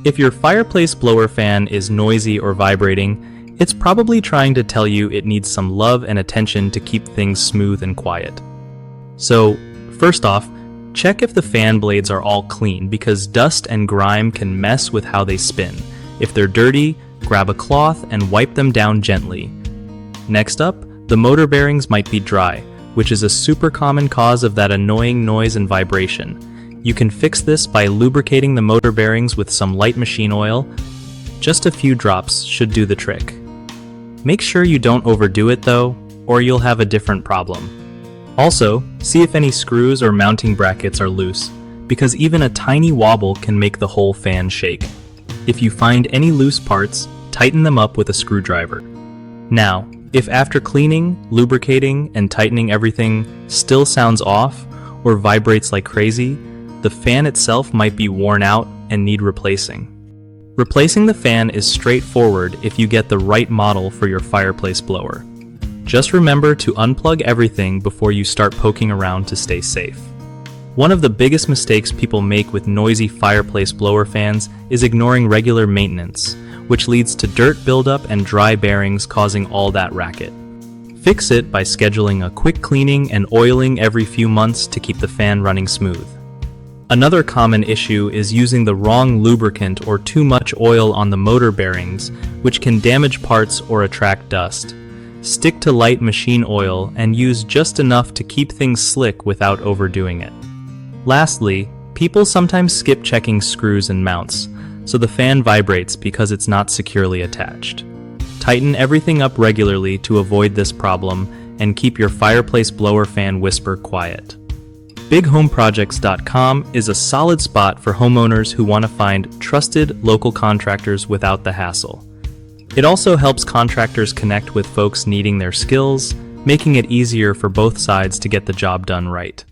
If your fireplace blower fan is noisy or vibrating, it's probably trying to tell you it needs some love and attention to keep things smooth and quiet. So, first off, check if the fan blades are all clean because dust and grime can mess with how they spin. If they're dirty, grab a cloth and wipe them down gently. Next up, the motor bearings might be dry, which is a super common cause of that annoying noise and vibration. You can fix this by lubricating the motor bearings with some light machine oil. Just a few drops should do the trick. Make sure you don't overdo it though, or you'll have a different problem. Also, see if any screws or mounting brackets are loose, because even a tiny wobble can make the whole fan shake. If you find any loose parts, tighten them up with a screwdriver. Now, if after cleaning, lubricating, and tightening everything still sounds off or vibrates like crazy, the fan itself might be worn out and need replacing. Replacing the fan is straightforward if you get the right model for your fireplace blower. Just remember to unplug everything before you start poking around to stay safe. One of the biggest mistakes people make with noisy fireplace blower fans is ignoring regular maintenance, which leads to dirt buildup and dry bearings causing all that racket. Fix it by scheduling a quick cleaning and oiling every few months to keep the fan running smooth. Another common issue is using the wrong lubricant or too much oil on the motor bearings, which can damage parts or attract dust. Stick to light machine oil and use just enough to keep things slick without overdoing it. Lastly, people sometimes skip checking screws and mounts, so the fan vibrates because it's not securely attached. Tighten everything up regularly to avoid this problem and keep your fireplace blower fan whisper quiet. BigHomeProjects.com is a solid spot for homeowners who want to find trusted local contractors without the hassle. It also helps contractors connect with folks needing their skills, making it easier for both sides to get the job done right.